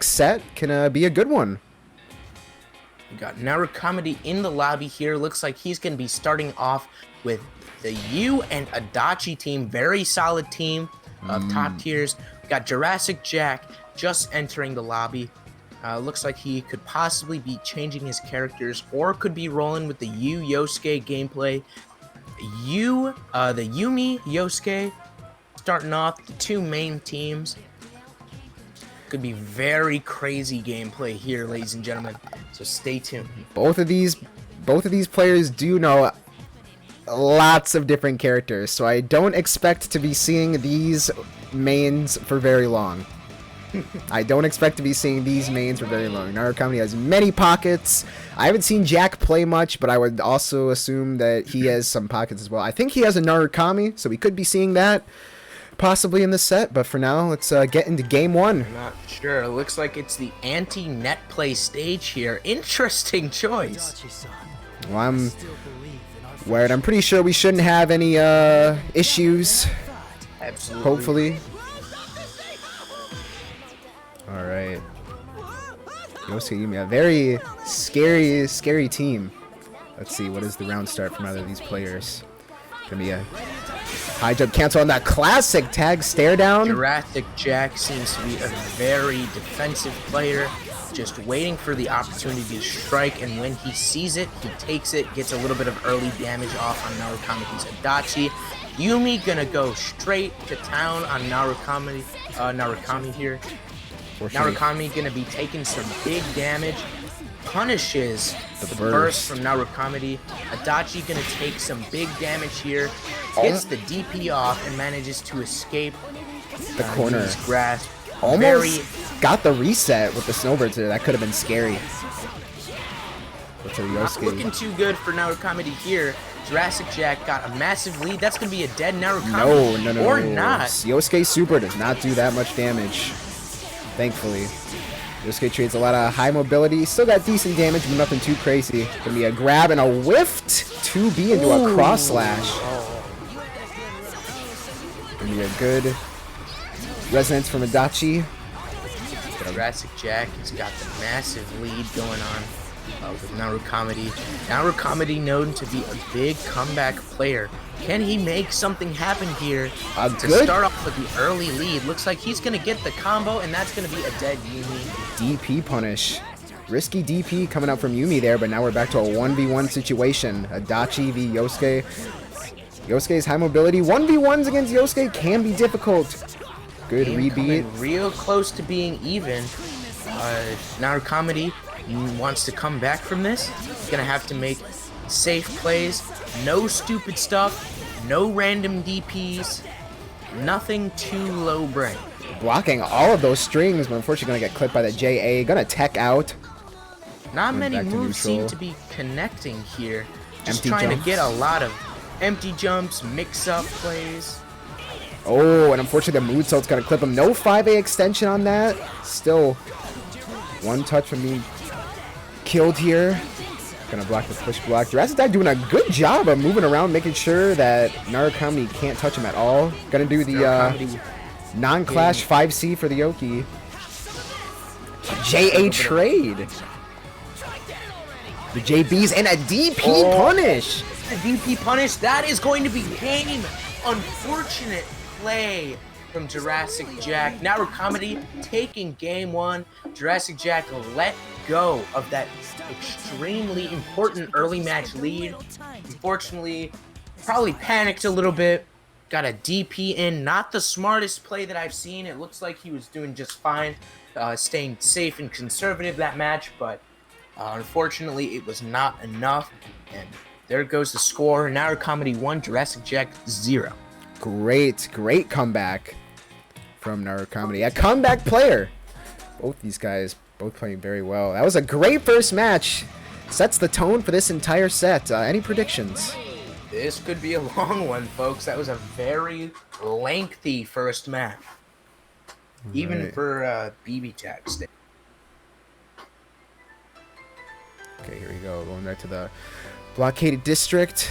set can be a good one. We got Narucomedy in the lobby here. Looks like he's going to be starting off with the Yu and Adachi team. Very solid team of top tiers. We got JurassicJack just entering the lobby. Looks like he could possibly be changing his characters or could be rolling with the Yu Yosuke gameplay. The Yumi Yosuke starting off the two main teams. Could be very crazy gameplay here, ladies and gentlemen. So stay tuned. Both of these players do know lots of different characters, so I don't expect to be seeing these mains for very long. I don't expect to be seeing these mains for very long. Narucomedy has many pockets. I haven't seen Jack play much, but I would also assume that he has some pockets as well. I think he has a Narukami, so we could be seeing that possibly in the set. But for now, let's get into game one. I'm not sure. It looks like it's the anti-net play stage here. Interesting choice. Well, I'm worried. I'm pretty sure we shouldn't have any issues. Absolutely. Hopefully. Alright. Yosuke Yumi, a very scary team. Let's see, what is the round start from either of these players? Gonna be a high jump cancel on that classic tag stare down. JurassicJack seems to be a very defensive player, just waiting for the opportunity to strike, and when he sees it, he takes it, gets a little bit of early damage off on Narucomedy's Adachi. Yumi gonna go straight to town on Narukami here. Narucomedy gonna be taking some big damage. Punishes the burst from Narucomedy. Adachi gonna take some big damage here. Gets the DP off and manages to escape the corner. Grasp. Almost got the reset with the snowbirds there. That could have been scary. Not looking too good for Narucomedy here. JurassicJack got a massive lead. That's gonna be a dead Narucomedy. No. Or not. Yosuke Super does not do that much damage. Thankfully. Yosuke trades a lot of high mobility. Still got decent damage, but nothing too crazy. Gonna be a grab and a whiffed 2B into a cross slash. Gonna be a good resonance from Adachi. JurassicJack has got the massive lead going on with Narucomedy. Narucomedy known to be a big comeback player. Can he make something happen here to start off with the early lead? Looks like he's going to get the combo, and that's going to be a dead Yumi. DP punish. Risky DP coming out from Yumi there, but now we're back to a 1v1 situation. Adachi v Yosuke. Yosuke's high mobility. 1v1s against Yosuke can be difficult. Good rebeat. Real close to being even. Narucomedy wants to come back from this. He's going to have to make safe plays. No stupid stuff. No random DPs. Nothing too low brain. Blocking all of those strings, but unfortunately going to get clipped by the JA. Going to tech out. Not many moves seem to be connecting here. Just empty trying jumps. to get a lot of empty jumps, mix-up plays. Oh, and unfortunately the moonsault's going to clip him. No 5A extension on that. Still one touch from being killed here. Gonna block the push block. JurassicJack doing a good job of moving around, making sure that Narucomedy can't touch him at all. Gonna do the non-clash 5C for the Yoki. JA trade. The JBs and a DP punish. The DP punish. That is going to be game. Unfortunate play from JurassicJack. Narucomedy taking game one. JurassicJack let go of that extremely important early match lead. Unfortunately, probably panicked a little bit. Got a DP in. Not the smartest play that I've seen. It looks like he was doing just fine, staying safe and conservative that match, but unfortunately it was not enough. And there goes the score. Narucomedy 1, JurassicJack 0. Great comeback from Narucomedy. A comeback player. Both these guys both playing very well. That was a great first match. Sets the tone for this entire set. Any predictions? This could be a long one, folks. That was a very lengthy first match. Even for BBTAG stage. Okay, here we go. Going back to the blockaded district.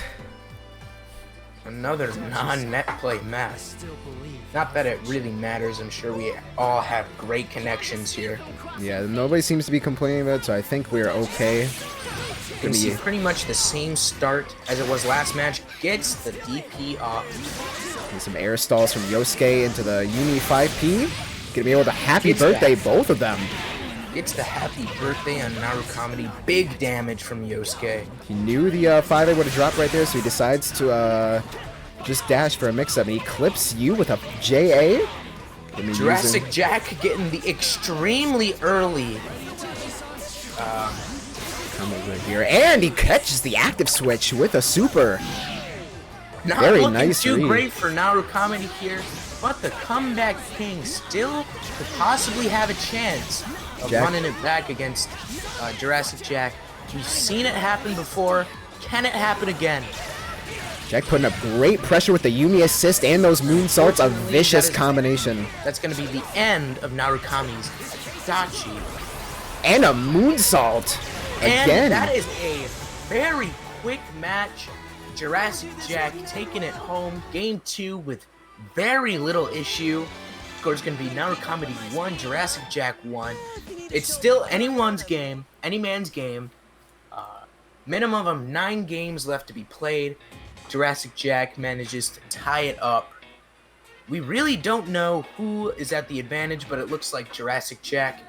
Another non-net play map. Not that it really matters. I'm sure we all have great connections here. Yeah, nobody seems to be complaining about it, so I think we're okay. You can see pretty much the same start as it was last match. Gets the DP off. And some air stalls from Yosuke into the Yumi 5P. Gonna be able to happy birthday both of them. Gets the happy birthday on Narucomedy. Big damage from Yosuke. He knew the 5A would have dropped right there, so he decides to just dash for a mix-up. And he clips you with a JA. JurassicJack getting the extremely early come over here, and he catches the active switch with a super. Not very looking nice too read. Great for Narucomedy here, but the comeback king still could possibly have a chance of running it back against JurassicJack. We've seen it happen before. Can it happen again? Jack putting up great pressure with the Yumi assist and those moonsaults, a vicious combination. That's going to be the end of Narucomedy's Dachi. And a moonsault again. And that is a very quick match. JurassicJack taking it home. Game 2 with very little issue. Score is going to be Narucomedy 1, JurassicJack 1. It's still anyone's game, any man's game. Minimum of 9 games left to be played. JurassicJack manages to tie it up. We really don't know who is at the advantage, but it looks like JurassicJack.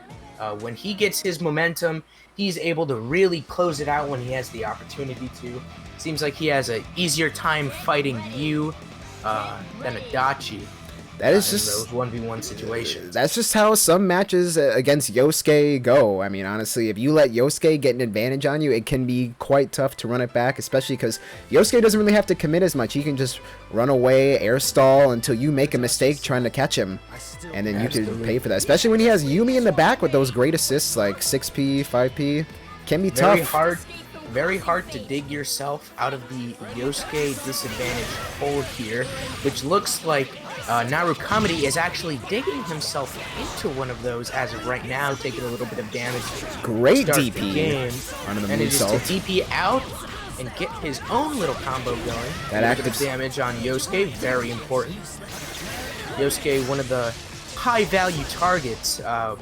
When he gets his momentum, he's able to really close it out when he has the opportunity to. Seems like he has an easier time fighting you than Adachi. That is just those 1v1 situations. That's just how some matches against Yosuke go. I mean, honestly, if you let Yosuke get an advantage on you, it can be quite tough to run it back, especially because Yosuke doesn't really have to commit as much. He can just run away, air stall until you make a mistake trying to catch him, and then you can pay for that. Especially when he has Yumi in the back with those great assists like 6P, 5P. Can be tough. Very hard to dig yourself out of the Yosuke disadvantage hold here, which looks like Narucomedy is actually digging himself into one of those as of right now, taking a little bit of damage. Great DP onto the and it is to moonsault. DP out and get his own little combo going. That active damage on Yosuke, very important. Yosuke, one of the high-value targets on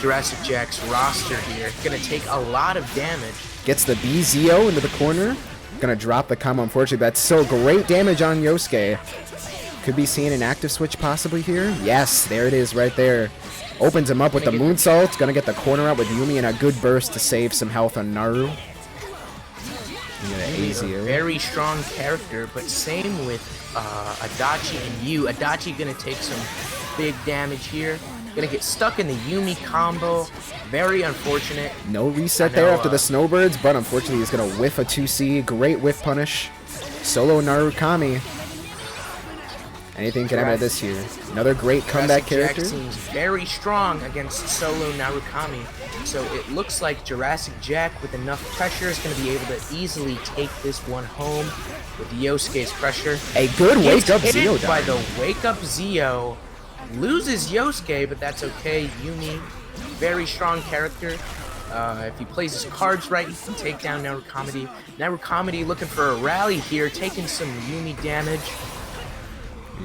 JurassicJack's roster here. Gonna take a lot of damage. Gets the BZO into the corner. Gonna drop the combo, unfortunately. That's still great damage on Yosuke. Could be seeing an active switch possibly here. Yes, there it is right there. Opens him up with the moonsault. Gonna get the corner out with Yumi and a good burst to save some health on Naru. A very strong character, but same with Adachi and Yu. Adachi gonna take some big damage here. Gonna get stuck in the Yumi combo. Very unfortunate. No reset there after the snowbirds, but unfortunately he's gonna whiff a 2C. Great whiff punish. Solo Narukami. Anything can happen this here. Another great comeback character. JurassicJack seems very strong against solo Narukami. So it looks like JurassicJack with enough pressure is going to be able to easily take this one home with Yosuke's pressure. A good wake up Zio by the wake up Zio. Loses Yosuke, but that's okay. Yumi, very strong character. If he plays his cards right, he can take down Narucomedy. Narucomedy looking for a rally here, taking some Yumi damage.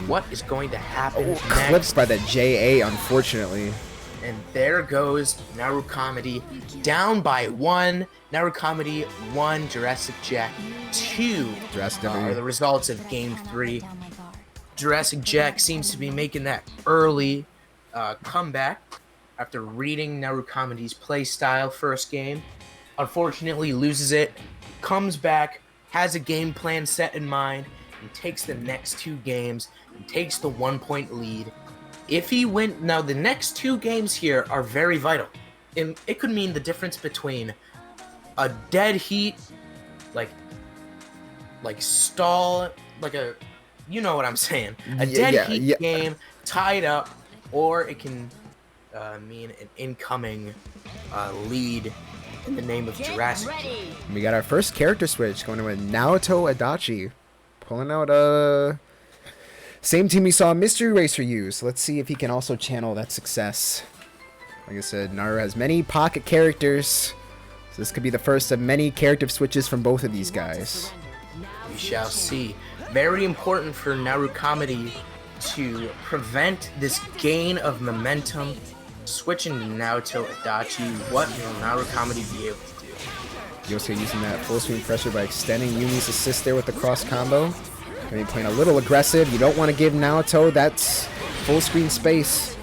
What is going to happen next? Clipped by the JA, unfortunately. And there goes Narucomedy, down by 1. Narucomedy 1, JurassicJack 2 are the results of Game 3. JurassicJack seems to be making that early comeback after reading Narucomedy's playstyle first game. Unfortunately, loses it, comes back, has a game plan set in mind, and takes the next 2 games and takes the 1-point lead. If he wins, now the next 2 games here are very vital. And it could mean the difference between a dead heat, like stall, like a, you know what I'm saying, a dead heat game tied up, or it can mean an incoming lead in the name of Jurassic. We got our first character switch going with Naoto Adachi. Pulling out same team we saw Mystery Racer use. Let's see if he can also channel that success. Like I said, Naru has many pocket characters, so this could be the first of many character switches from both of these guys. We shall see. Very important for Narucomedy to prevent this gain of momentum. Switching to Naoto Adachi, what will Narucomedy be able to do? Yosuke using that full screen pressure by extending Yumi's assist there with the cross combo. Maybe playing a little aggressive. You don't want to give Naoto that full screen space.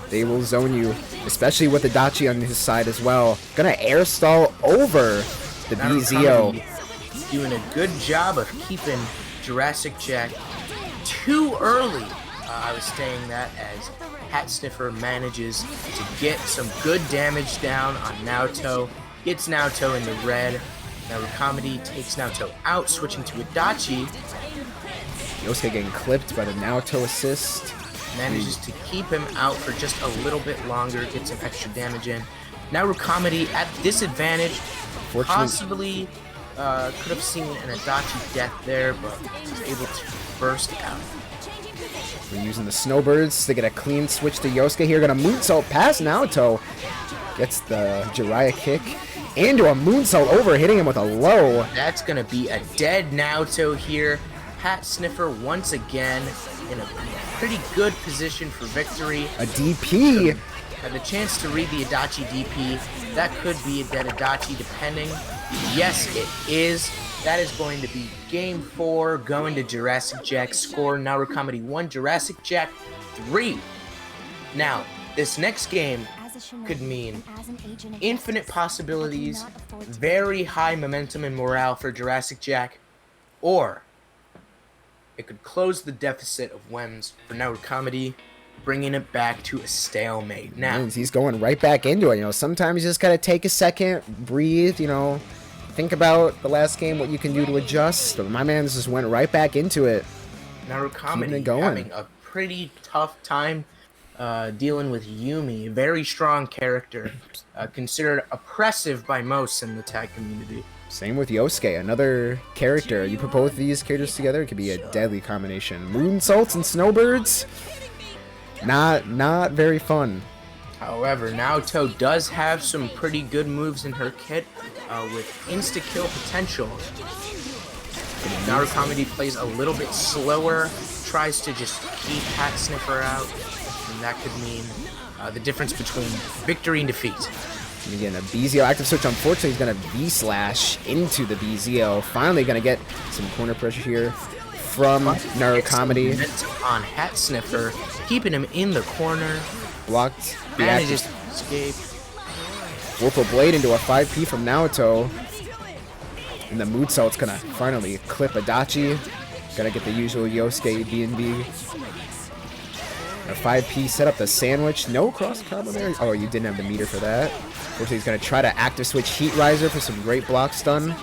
They will zone you, especially with Adachi on his side as well. Gonna air stall over the BZO. Doing a good job of keeping JurassicJack too early. I was saying that as Hat Sniffer manages to get some good damage down on Naoto. Gets Naoto in the red. Narucomedy takes Naoto out, switching to Adachi. Yosuke getting clipped by the Naoto assist. Manages to keep him out for just a little bit longer, get some extra damage in. Narucomedy at disadvantage. Possibly could have seen an Adachi death there, but was able to burst out. We're using the snowbirds to get a clean switch to Yosuke here. Gonna moonsault past Naoto. Gets the Jiraiya kick. Into a moonsault over, hitting him with a low. That's gonna be a dead Naoto here. Hat Sniffer once again in a pretty good position for victory. A DP. Had the chance to read the Adachi DP. That could be a dead Adachi depending. Yes, it is. That is going to be game 4 going to JurassicJack. Score Narucomedy 1, JurassicJack 3. Now, this next game could mean infinite possibilities, very high momentum and morale for JurassicJack, or it could close the deficit of wins for Narucomedy, bringing it back to a stalemate. Now he's going right back into it. You know, sometimes you just gotta take a second, breathe. You know, think about the last game, what you can do to adjust. But my man just went right back into it. Narucomedy having a pretty tough time dealing with Yumi, a very strong character, considered oppressive by most in the tag community. Same with Yosuke, another character. You put both of these characters together, it could be a deadly combination. Moonsaults and snowbirds, not very fun. However, Naoto does have some pretty good moves in her kit with insta-kill potential. Narucomedy plays a little bit slower, tries to just keep Hat Sniffer out, and that could mean the difference between victory and defeat. Again, a BZO active switch. Unfortunately, he's going to V-slash into the BZO. Finally going to get some corner pressure here from Narucomedy. On Hat Sniffer, keeping him in the corner. Blocked. Manages to escape. Whirlpool Blade into a 5P from Naoto. And the moonsault's going to finally clip Adachi. Going to get the usual Yosuke DNB. A 5P set up the sandwich. No cross combo there. Oh, you didn't have the meter for that. Looks like he's going to try to active switch Heat Riser for some great block stun.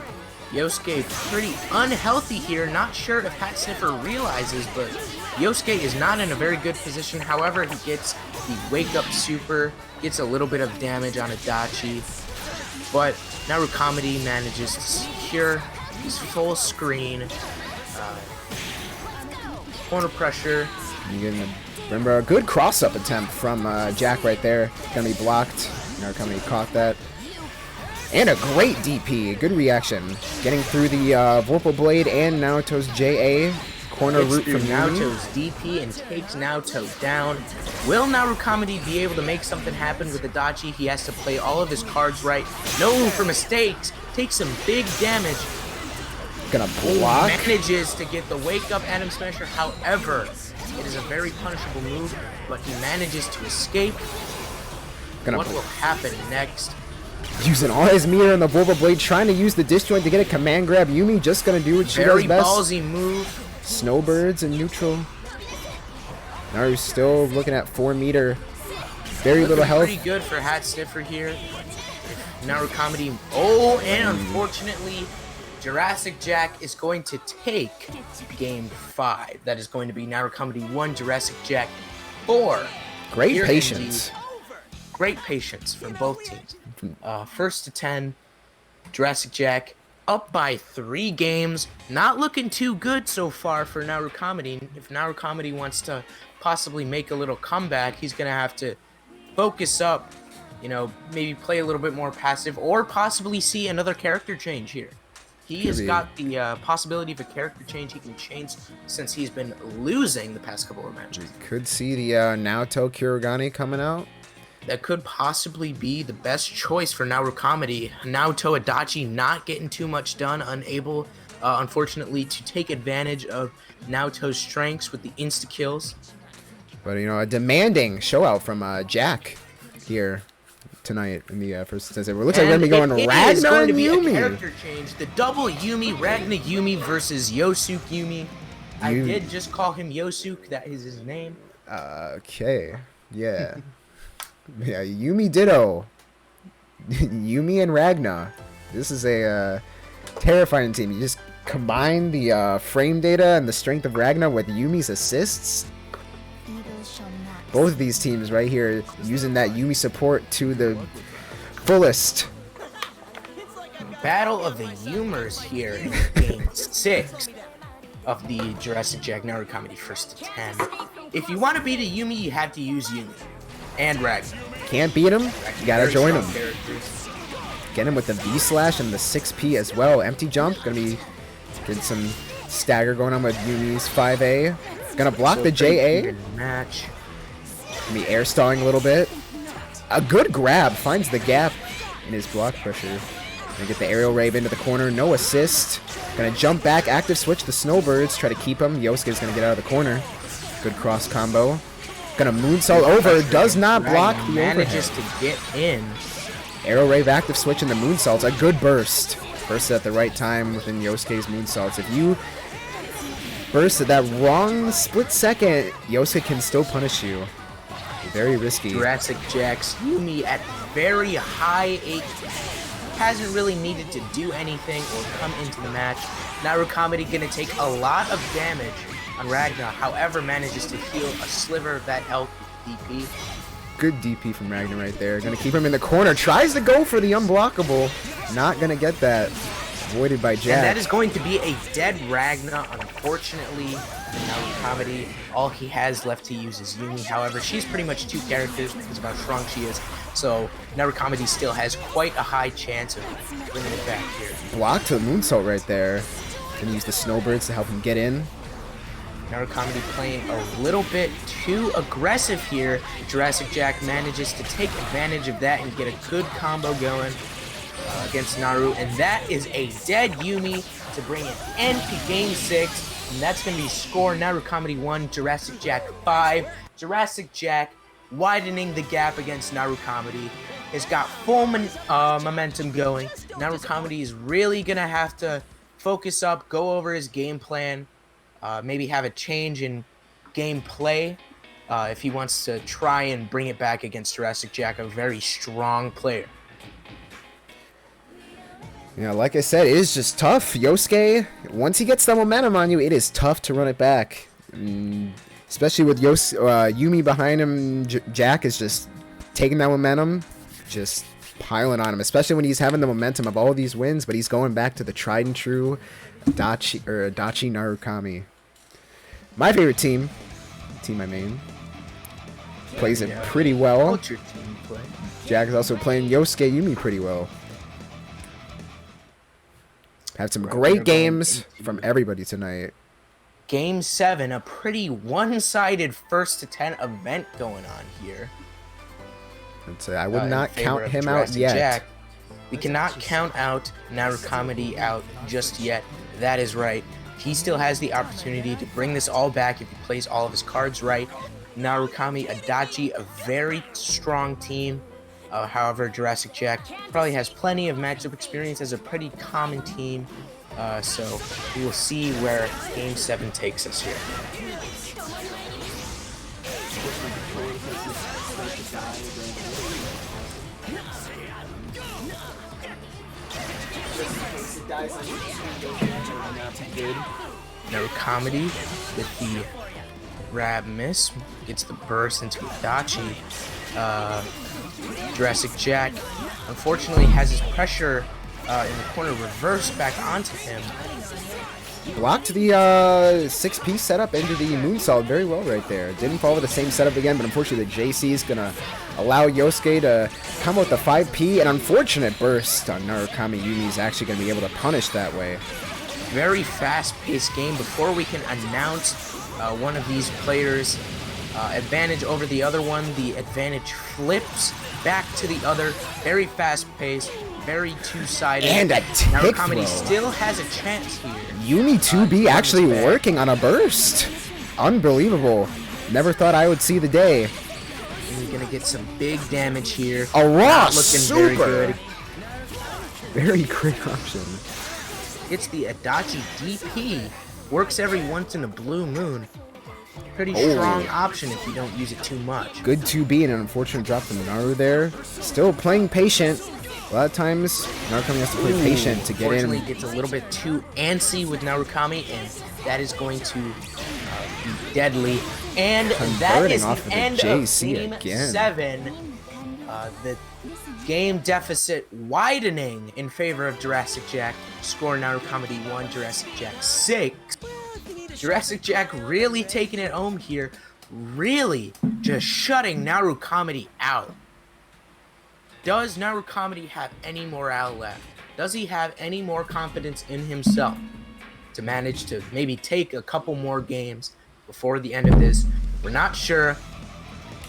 Yosuke pretty unhealthy here. Not sure if Hat Sniffer realizes, but Yosuke is not in a very good position. However, he gets the Wake Up Super, gets a little bit of damage on Adachi. But Narucomedy manages to secure his full screen. Corner pressure. Remember, a good cross-up attempt from Jack right there. Gonna be blocked. Narucomedy caught that. And a great DP. Good reaction. Getting through the Vorpal Blade and Naoto's JA. Corner route from Naoto's DP and takes Naoto down. Will Narucomedy be able to make something happen with Adachi? He has to play all of his cards right. No room for mistakes. Takes some big damage. Gonna block. Manages to get the Wake Up Atom Smasher. However, it is a very punishable move, but he manages to escape. What will happen next? Using all his meter on the Vorpal Blade, trying to use the disjoint to get a command grab. Yumi just gonna do what she does best. Very ballsy move. Snowbirds in neutral. Naru's still looking at 4 meter. Very little health. Pretty good for Hat Sniffer here. Narucomedy. Oh, and unfortunately, JurassicJack is going to take game 5. That is going to be Narucomedy 1, JurassicJack 4. Great patience. Great patience from both teams. First to 10, JurassicJack up by 3 games. Not looking too good so far for Narucomedy. If Narucomedy wants to possibly make a little comeback, he's going to have to focus up, you know, maybe play a little bit more passive or possibly see another character change here. He has got the possibility of a character change. He can change since he's been losing the past couple of matches. We could see the Naoto Kurogane coming out. That could possibly be the best choice for Narucomedy. Naoto Adachi not getting too much done, unable, unfortunately, to take advantage of Naoto's strengths with the insta-kills. But, you know, a demanding show out from Jack here tonight in the first instance. It looks like we're going to be going Ragnar and Yumi. Character change. The double Yumi, Ragnar Yumi versus Yosuke Yumi. I did just call him Yosuke. That is his name. Okay. Yeah. Yeah, Yumi Ditto. Yumi and Ragnar. This is a terrifying team. You just combine the frame data and the strength of Ragnar with Yumi's assists. Both of these teams right here using that Yumi support to the fullest. Battle of the Humors here in Game 6 of the JurassicJack Narucomedy 1st to 10. If you want to beat a Yumi, you have to use Yumi. And Ragnar. Can't beat him, you gotta join him. Get him with the V-slash and the 6P as well. Empty jump, gonna be getting some stagger going on with Yumi's 5A. Gonna block the JA. Match. Gonna be air stalling a little bit. A good grab, finds the gap in his block pressure. Gonna get the aerial rave into the corner, no assist. Gonna jump back, active switch the snowbirds, try to keep him. Yosuke's gonna get out of the corner. Good cross combo. Gonna moonsault over, does not block the overhead. Manages to get in. Arrow Rave active switch and the moonsaults, a good burst. Burst at the right time within Yosuke's moonsaults. If you burst at that wrong split second, Yosuke can still punish you. Very risky. JurassicJack's Yumi at very high HP. Hasn't really needed to do anything or come into the match. Narucomedy gonna take a lot of damage on Ragnar, however manages to heal a sliver of that health with DP. Good DP from Ragnar right there. Gonna keep him in the corner. Tries to go for the unblockable. Not gonna get that. Avoided by Jack. And that is going to be a dead Ragnar, unfortunately. Narucomedy, all he has left to use is Yumi. However, she's pretty much two characters because of how strong she is. So Narucomedy still has quite a high chance of bringing it back here. Block to the moonsault right there. Gonna use the snowbirds to help him get in. Narucomedy playing a little bit too aggressive here. JurassicJack manages to take advantage of that and get a good combo going against Naru. And that is a dead Yumi to bring an end to Game 6. And that's going to be score Narucomedy 1, JurassicJack 5. JurassicJack widening the gap against Narucomedy. Has got full momentum going. Narucomedy is really going to have to focus up, go over his game plan. Maybe have a change in gameplay if he wants to try and bring it back against JurassicJack, a very strong player. Yeah, like I said, it is just tough. Yosuke, once he gets the momentum on you, it is tough to run it back. Especially with Yumi behind him, Jack is just taking that momentum, just piling on him. Especially when he's having the momentum of all these wins, but he's going back to the tried and true Adachi Narukami. My favorite team I main, plays it pretty well. What's your team play? Jack is also playing Yosuke Yumi pretty well. Had some great games from everybody tonight. Game 7, a pretty one-sided 1st to 10 event going on here. I would not count him out yet. Jack. We cannot count out Narucomedy out just yet. That is right. He still has the opportunity to bring this all back if he plays all of his cards right. Narukami, Adachi, a very strong team. However, JurassicJack probably has plenty of matchup experience as a pretty common team. So we will see where Game 7 takes us here. Narucomedy with the grab miss, gets the burst into Adachi. JurassicJack unfortunately has his pressure in the corner reversed back onto him. Blocked the 6-piece setup into the moonsault very well right there. Didn't follow the same setup again, but unfortunately the JC is going to allow Yosuke to come with the 5P. An unfortunate burst on Narukami. Yumi's actually going to be able to punish that way. Very fast-paced game. Before we can announce one of these players' advantage over the other one, the advantage flips back to the other. Very fast-paced. Very two-sided. And a tick Narucomedy throw. still has a chance here. Yumi 2B actually working on a burst. Unbelievable. Never thought I would see the day. And you're gonna get some big damage here. A raw Not looking very super. good. Very great option. It's the Adachi DP. Works every once in a blue moon. Pretty Oh. strong option if you don't use it too much. Good 2B and an unfortunate drop from Naru there. Still playing patient. A lot of times, Narukami has to play patient to get in. Unfortunately, gets a little bit too antsy with Narukami, and that is going to be deadly. And that Converting is off the of the end JC of Game again. 7. The game deficit widening in favor of JurassicJack. Score Narucomedy 1, JurassicJack 6. JurassicJack really taking it home here. Really just shutting Narucomedy out. Does Narucomedy have any morale left? Does he have any more confidence in himself to manage to maybe take a couple more games before the end of this? We're not sure.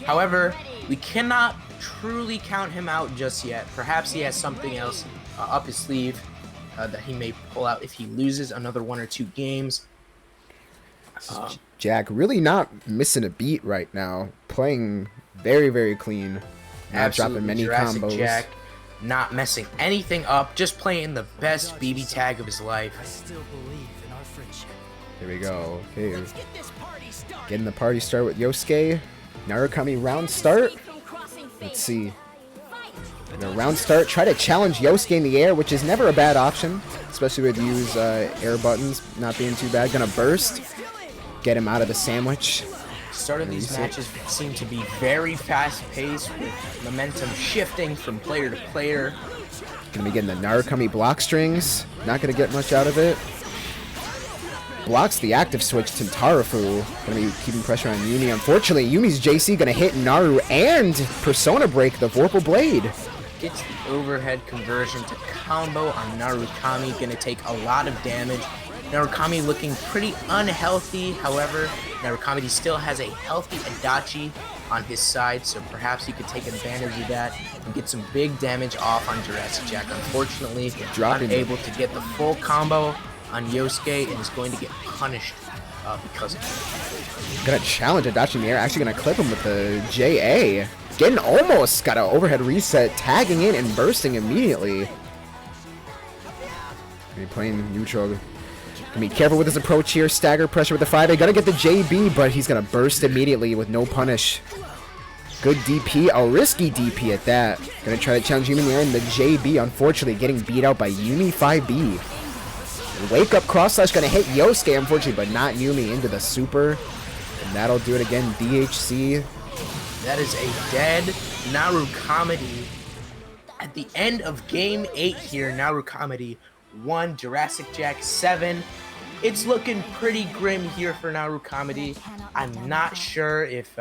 However, we cannot truly count him out just yet. Perhaps he has something else up his sleeve that he may pull out if he loses another 1 or 2 games. Jack really not missing a beat right now. Playing very, very clean. Not dropping many combos. JurassicJack not messing anything up, just playing the best BBTAG of his life. Here we go. Okay. Getting the party started with Yosuke. Narukami round start. Let's see. The round start. Try to challenge Yosuke in the air, which is never a bad option. Especially with use air buttons not being too bad. Gonna burst. Get him out of the sandwich. Start of these matches seem to be very fast-paced, with momentum shifting from player to player. Gonna be getting the Narukami block strings. Not gonna get much out of it. Blocks the active switch to Tarafu. Gonna be keeping pressure on Yumi. Unfortunately, Yumi's JC gonna hit Naru and Persona break the Vorpal Blade. Gets the overhead conversion to combo on Narukami. Gonna take a lot of damage. Narukami looking pretty unhealthy. However, Narucomedy still has a healthy Adachi on his side, so perhaps he could take advantage of that and get some big damage off on JurassicJack. Unfortunately, unable to get the full combo on Yosuke and is going to get punished because of it. Gonna challenge Adachi in the air. Actually gonna clip him with the JA. Getting almost got an overhead reset, tagging in and bursting immediately. Gonna be playing neutral. Gonna be careful with his approach here. Stagger pressure with the 5A. Gonna get the JB, but he's gonna burst immediately with no punish. Good DP, a risky DP at that. Gonna try to challenge Yumi in the air, and the JB unfortunately getting beat out by Yumi 5B. Wake up cross slash gonna hit Yosuke unfortunately, but not Yumi into the super. And that'll do it again. DHC. That is a dead Narucomedy. At the end of Game 8 here, Narucomedy 1, JurassicJack 7. It's looking pretty grim here for Narucomedy. I'm not sure if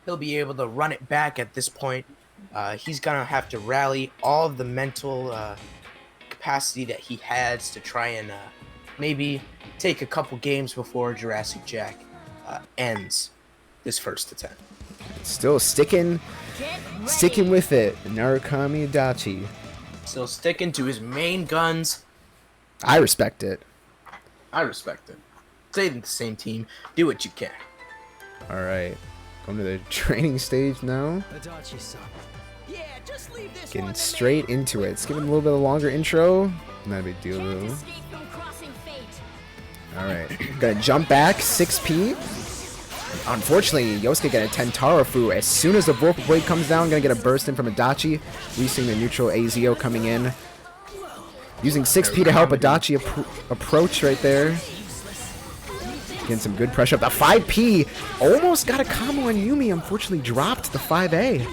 he'll be able to run it back at this point. He's gonna have to rally all of the mental capacity that he has to try and maybe take a couple games before JurassicJack ends this first attempt. Still sticking with it. Narukami Adachi. Still sticking to his main guns. I respect it. I respect it. Stay in the same team. Do what you can. Alright. Going to the training stage now. Getting straight into it. Let's give it a little bit of a longer intro. Not a big deal though. Alright. Gonna jump back. 6P. Unfortunately, Yosuke gonna attend Tarafu. As soon as the Vorpal Blade comes down, gonna get a burst in from Adachi. We seeing the neutral Azio coming in. Using 6P to help Adachi approach right there. Getting some good pressure up. The 5P almost got a combo on Yumi. Unfortunately, dropped the 5A.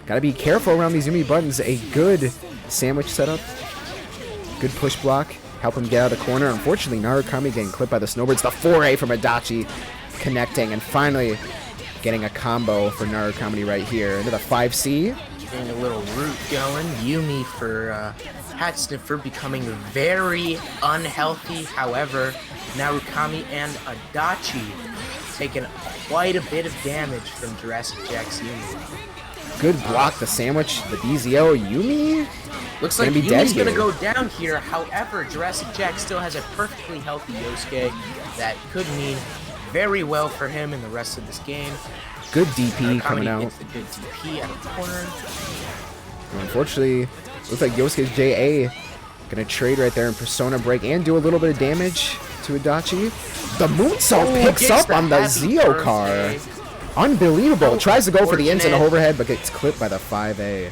Gotta be careful around these Yumi buttons. A good sandwich setup. Good push block. help him get out of the corner. Unfortunately, Narucomedy getting clipped by the snowbirds. The 4A from Adachi connecting, and finally getting a combo for Narucomedy right here into the 5C. Getting a little root going. Yumi for Hat Sniffer becoming very unhealthy. However, Narucomedy and Adachi taking quite a bit of damage from JurassicJack's Yumi. Good block, the sandwich, the BZO. Yumi? Looks like Yumi's gonna go down here. However, JurassicJack still has a perfectly healthy Yosuke. That could mean very well for him in the rest of this game. Good DP coming out. Gets the good DP out of the corner. Unfortunately, looks like Yosuke's JA gonna trade right there in Persona Break and do a little bit of damage to Adachi. The moonsault picks up on the Zeo car. Unbelievable. Tries to go for the instant overhead, but gets clipped by the 5A.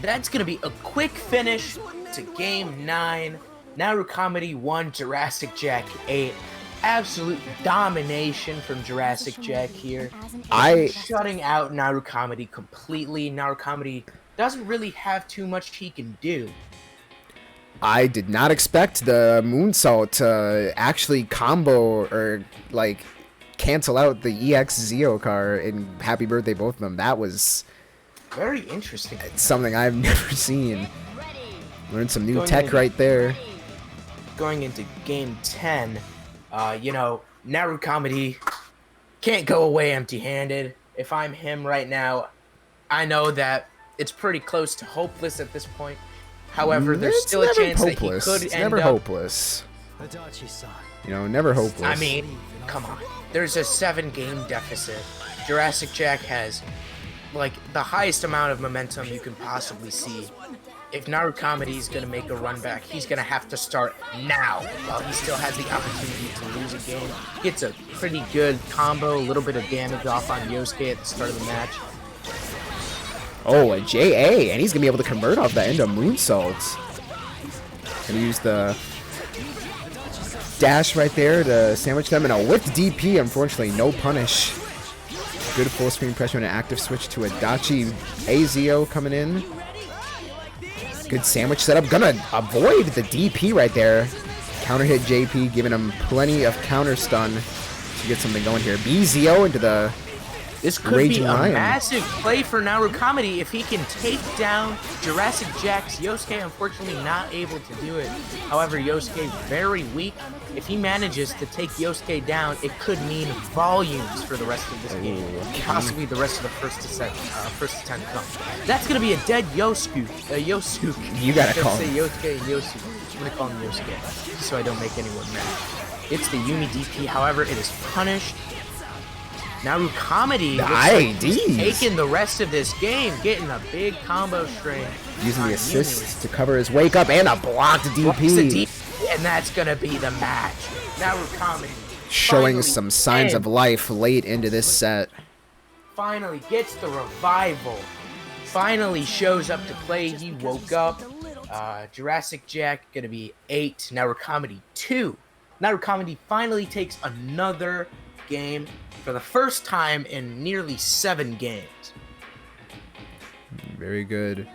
That's gonna be a quick finish to game 9. Narucomedy 1, JurassicJack 8. Absolute domination from JurassicJack here. Shutting out Narucomedy completely. Narucomedy doesn't really have too much he can do. I did not expect the moonsault to actually combo or like cancel out the EX Zeo car in Happy Birthday both of them. That was very interesting. Something I've never seen. Learned some new tech right there. Going into game 10. You know, Narucomedy can't go away empty-handed. If I'm him right now, I know that it's pretty close to hopeless at this point. However, there's still a chance that he could end up... It's never hopeless. You know, never hopeless. I mean, come on. There's a 7-game deficit. JurassicJack has, like, the highest amount of momentum you can possibly see. If Narucomedy is going to make a run back, he's going to have to start now while he still has the opportunity to lose a game. Gets a pretty good combo, a little bit of damage off on Yosuke at the start of the match. Oh, a JA, and he's going to be able to convert off the end of moonsaults. Going to use the dash right there to sandwich them, and a whipped DP, unfortunately, no punish. Good full screen pressure and an active switch to Adachi. Azio coming in. Good sandwich setup. Gonna avoid the DP right there. Counter hit JP, giving him plenty of counter stun to get something going here. BZO into the This could be a massive play for Narucomedy if he can take down JurassicJack's Yosuke. Unfortunately, not able to do it. However, Yosuke very weak. If he manages to take Yosuke down, it could mean volumes for the rest of this game. Possibly the rest of the first attempt to come. That's gonna be a dead Yosuke. Yosuke. You gotta call him. Yosuke and Yosuke. I'm gonna call him Yosuke, so I don't make anyone mad. It's the Yumi DP. However, it is punished. Narucomedy taking the rest of this game, getting a big combo string. Using the assist to cover his wake up and a blocked DP. And that's going to be the match. Narucomedy showing some signs of life late into this set. Finally gets the revival. Finally shows up to play. He woke up. JurassicJack going to be 8. Narucomedy 2. Narucomedy finally takes another game for the first time in nearly 7 games. Very good.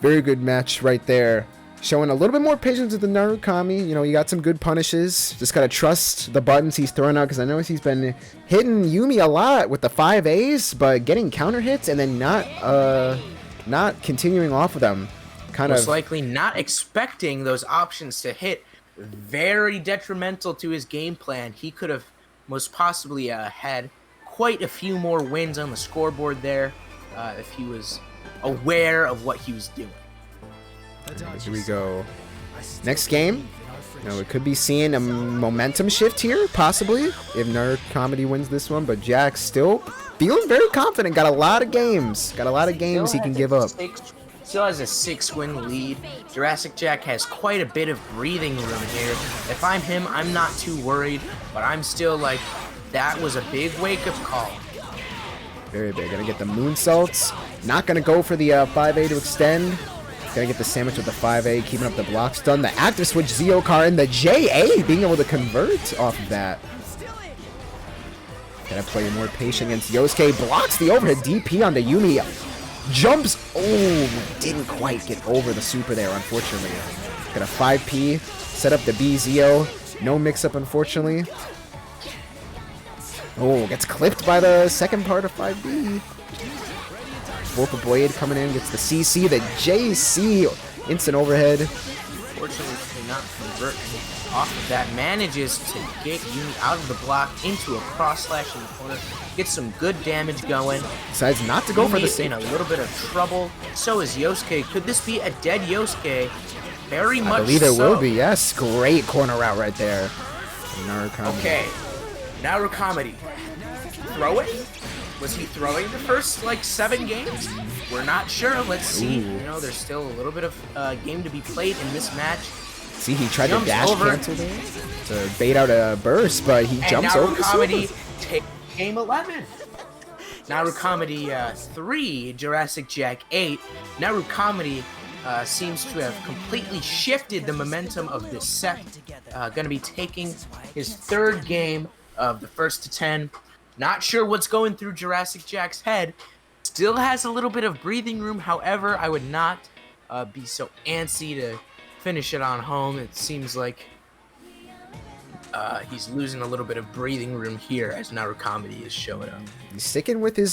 Very good match right there. Showing a little bit more patience with the Narucomedy. You know, you got some good punishes. Just gotta trust the buttons he's throwing out, because I know he's been hitting Yumi a lot with the 5As, but getting counter hits and then not continuing off of them. Most likely not expecting those options to hit. Very detrimental to his game plan. He could have most possibly had quite a few more wins on the scoreboard there if he was aware of what he was doing. Here we go. Next game. Now we could be seeing a momentum shift here, possibly, if Narucomedy wins this one, but Jack still feeling very confident. Got a lot of games. Got a lot of games he can give up. Still has a 6-win lead. JurassicJack has quite a bit of breathing room here. If I'm him, I'm not too worried, but I'm still like, that was a big wake-up call. Very big. Gonna get the moonsaults. Not gonna go for the 5A to extend. Gonna get the sandwich with the 5A, keeping up the block stun. The active switch Zeo car and the JA being able to convert off of that. Gotta play more patient against Yosuke. Blocks the overhead DP on the Yumi. Jumps. Oh, didn't quite get over the super there, unfortunately. Got a 5P. Set up the BZO. No mix-up, unfortunately. Oh, gets clipped by the second part of 5B. Vocal Blade coming in, gets the CC, the JC, instant overhead. Fortunately, not converting off of that. Manages to get Uni out of the block into a cross slash in the corner. Gets some good damage going. Decides not to go for the same. In a little bit of trouble. So is Yosuke. Could this be a dead Yosuke? Very much so. I believe it will be, yes. Great corner route right there. Narucomedy. Okay. Narucomedy. Throw it? Was he throwing the first, like, 7 games? We're not sure. Let's see. Ooh. You know, there's still a little bit of game to be played in this match. See, he tried to dash over cancel there to bait out a burst, but he jumps over the Narucomedy takes game 11. Narucomedy 3, JurassicJack 8. Narucomedy seems to have completely shifted the momentum of this set. Going to be taking his 3rd game of the first to 10. Not sure what's going through JurassicJack's head. Still has a little bit of breathing room. However, I would not be so antsy to finish it on home. It seems like he's losing a little bit of breathing room here as Narucomedy is showing up. He's sticking with his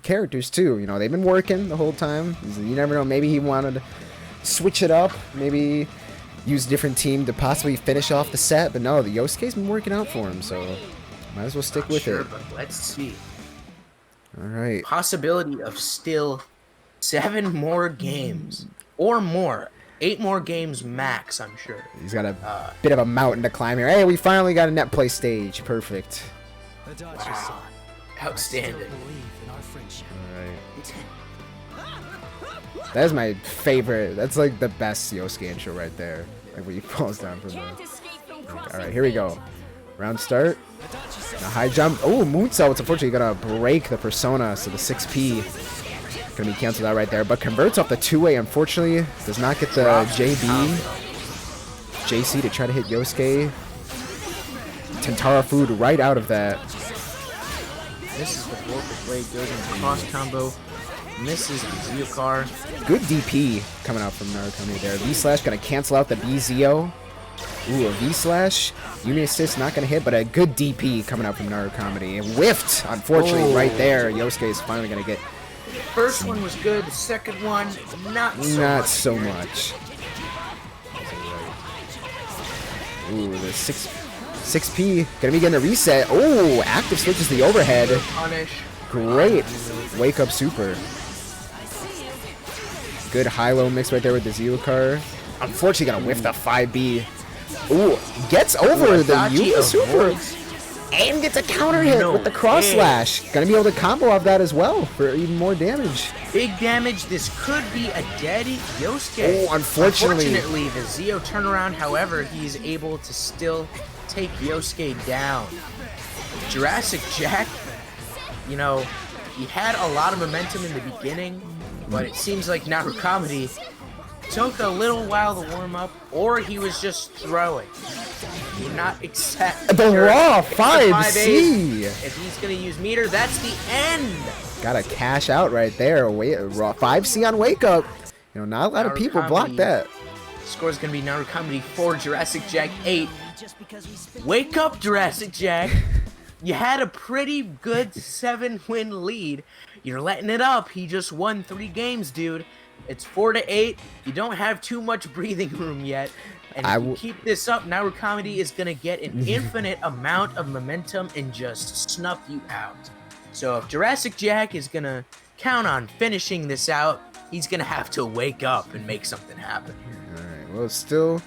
characters too. You know, they've been working the whole time. You never know. Maybe he wanted to switch it up. Maybe use a different team to possibly finish off the set. But no, the Yosuke's been working out for him, so might as well stick with it. But let's see. All right. Possibility of still 7 more games or more. 8 more games max, I'm sure. He's got a bit of a mountain to climb here. Hey, we finally got a net play stage. Perfect. Wow. Outstanding. Alright. That's my favorite. That's like the best Yosuke intro right there. Like when he falls down from the... Alright, here we go. Round start. A high jump. Oh, moonsault. It's unfortunately gonna break the persona, so the 6P gonna be canceled out right there, but converts off the 2-way. Unfortunately, does not get the JC to try to hit Yosuke. Tentara food right out of that. This is the Vocal Blade, goes into cross combo. Misses the Zeokar. Good DP coming out from Narucomedy there. V-slash gonna cancel out the BZO. Ooh, a V-slash. Uni assist not gonna hit, but a good DP coming out from Narucomedy. Whiffed, unfortunately, right there. Yosuke is finally gonna get... First one was good. The second one, not so much. Ooh, the 6P gonna be getting the reset. Oh, active switches the overhead. Punish. Great. Wake up super. Good high-low mix right there with the Zeokar. Unfortunately, gonna whiff the 5B. Ooh, gets over the Yuka super. And gets a counter hit with the cross slash. Gonna be able to combo off that as well for even more damage. Big damage. This could be a dead Yosuke. Oh, unfortunately. Unfortunately, the Zeo turnaround, however, he's able to still take Yosuke down. JurassicJack, you know, he had a lot of momentum in the beginning, but it seems like Narucomedy took a little while to warm up, or he was just throwing. Do not accept the raw 5C. If he's gonna use meter, that's the end. Gotta cash out right there. Raw 5C on wake up. You know, not a lot of people block that. Score's gonna be Narucomedy 4, JurassicJack 8. Wake up, JurassicJack. You had a pretty good 7-win lead. You're letting it up. He just won 3 games, dude. It's 4-8. You don't have too much breathing room yet. And if you keep this up, Narucomedy is going to get an infinite amount of momentum and just snuff you out. So if JurassicJack is going to count on finishing this out, he's going to have to wake up and make something happen. Alright, well, still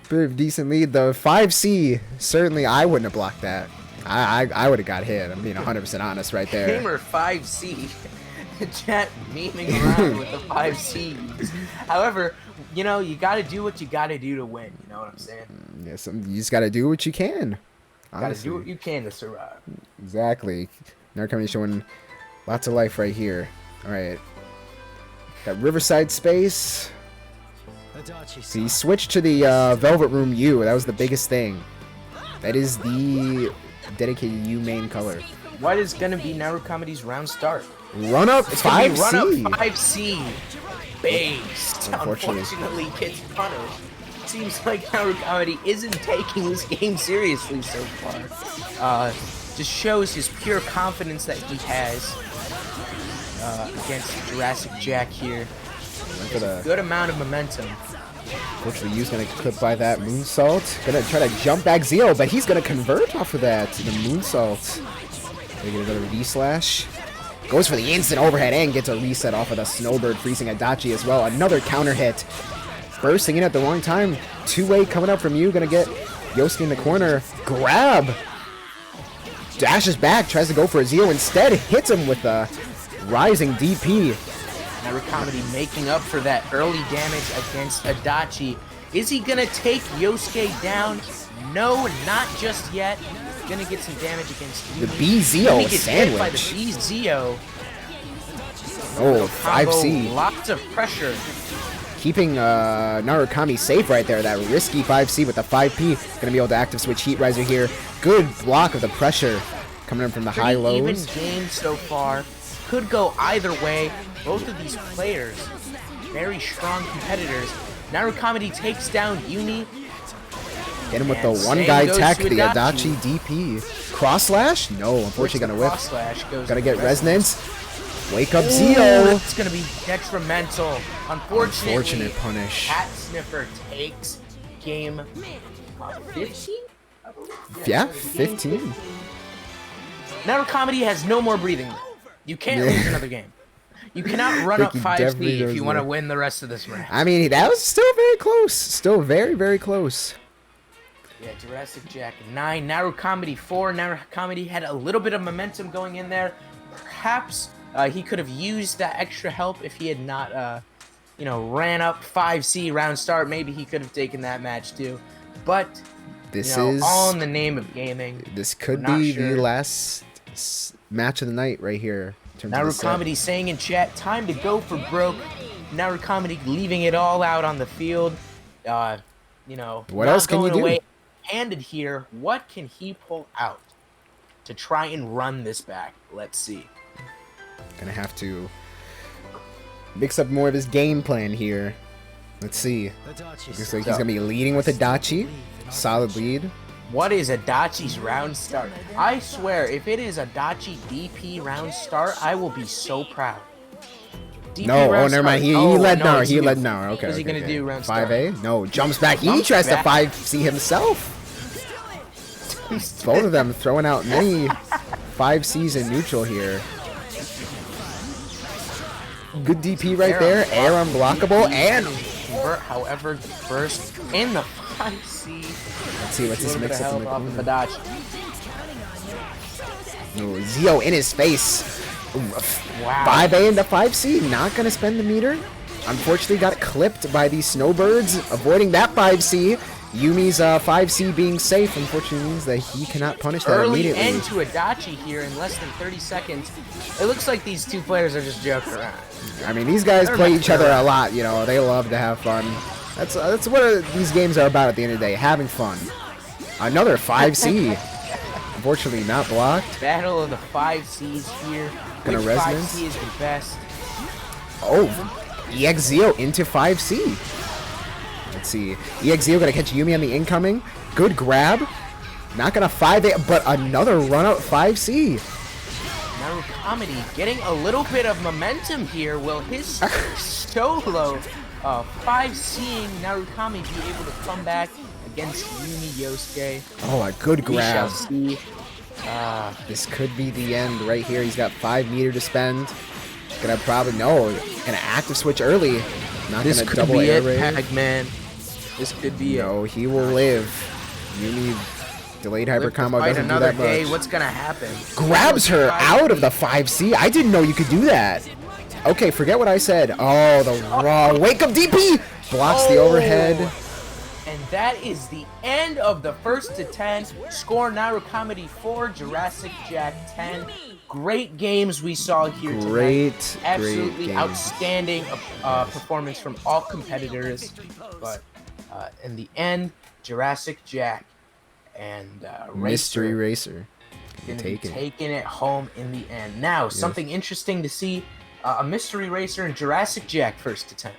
a bit of decent lead, though. 5C, certainly I wouldn't have blocked that. I would have got hit. I'm being 100% honest right there. Gamer 5C. Chat memeing around with the 5Cs. However, you know, you got to do what you got to do to win. You know what I'm saying? Yes, you just got to do what you can. Got to do what you can to survive. Exactly. Narucomedy showing lots of life right here. All right. Got Riverside Space. So he switched to the Velvet Room U. That was the biggest thing. That is the dedicated U main color. What is going to be Narucomedy's round start? Run up 5C. Run up 5C. based. Unfortunately, gets punished. Seems like Narucomedy isn't taking this game seriously so far. Just shows his pure confidence that he has against JurassicJack here. A good amount of momentum. Unfortunately, Yu's gonna get clipped by that moonsault. Gonna try to jump back Zio, but he's gonna convert off of that. The moonsault. Gonna get another V-slash. Goes for the instant overhead and gets a reset off of the snowbird, freezing Adachi as well. Another counter hit. Bursting in at the wrong time. Two-way coming up from Yu. Gonna get Yosuke in the corner. Grab. Dashes back. Tries to go for a Zio. Instead, hits him with a rising DP. Narucomedy making up for that early damage against Adachi. Is he gonna take Yosuke down? No, not just yet. Gonna get some damage against Yumi. The B-Zio sandwich. By the B-Zio. Oh, 5C. Lots of pressure. Keeping Narukami safe right there. That risky 5C with the 5P. Gonna be able to active switch Heat Riser here. Good block of the pressure coming in from the high lows. Even game so far. Could go either way. Both of these players, very strong competitors. Narucomedy takes down Yumi. Get him with the one guy tech, the Adachi DP. Cross slash? No, unfortunately gonna whip. Gotta get resonance. Wake up Zio. It's gonna be detrimental. Unfortunately, unfortunate punish. Hat Sniffer takes game 15? Yeah, 15. Narucomedy has no more breathing room. You can't lose another game. You cannot run up 5C if you want to win the rest of this round. I mean, that was still very close. Still very, very close. Yeah, JurassicJack 9, Narucomedy 4. Narucomedy had a little bit of momentum going in there. Perhaps he could have used that extra help if he had not, you know, ran up 5C round start. Maybe he could have taken that match too. But, this is all in the name of gaming. This could be the last match of the night right here. Narucomedy saying in chat, time to go for broke. Narucomedy leaving it all out on the field. You know, what else can you do? Handed here, what can he pull out to try and run this back? Let's see. Gonna have to mix up more of his game plan here. Let's see. Looks like he's gonna be leading with Adachi. Solid lead. What is Adachi's round start? I swear, if it is Adachi DP round start, I will be so proud. DP no, oh, never mind. He led now. He led now. Okay. What's he gonna do round start? 5A? No, jumps back. He tries to 5C himself. Both of them throwing out many 5Cs in neutral here. Good DP right there. Air unblockable and convert, however, burst in the 5C. Let's see what's this mix up in the corner. No, Zio in his face. Wow. 5A into 5C. Not gonna spend the meter. Unfortunately, got clipped by these snowbirds. Avoiding that 5C. Yumi's 5C being safe, unfortunately, means that he cannot punish that immediately. Early end to Adachi here in less than 30 seconds. It looks like these two players are just joking around. I mean, these guys play each other a lot, you know. They love to have fun. That's what these games are about at the end of the day, having fun. Another 5C. Unfortunately, not blocked. Battle of the 5Cs here. Gonna resonance. 5C is the best. Oh, EX Zio into 5C. Let's see. EX Zio gonna catch Yumi on the incoming. Good grab. Not gonna 5A, but another run out 5C. Narucomedy getting a little bit of momentum here. Will his solo 5C'ing Narucomedy be able to come back against Yumi Yosuke? Oh, a good grab. We shall see. This could be the end right here. He's got 5 meter to spend. Gonna probably gonna active switch early. Not this gonna could double be air it, raid. Pac-Man. This could be it. No, he will live. Yumi delayed hyper combo doesn't do that much. What's gonna happen? Grabs her out of the 5C. I didn't know you could do that. Okay, forget what I said. Oh, the raw wake up DP blocks the overhead. And that is the end of the first to 10. Score Narucomedy 4, JurassicJack 10. Great games we saw here tonight. Absolutely outstanding performance from all competitors. But in the end, JurassicJack and Mystery Racer taking it home in the end. Now, something interesting to see. a mystery racer, and JurassicJack first attempt.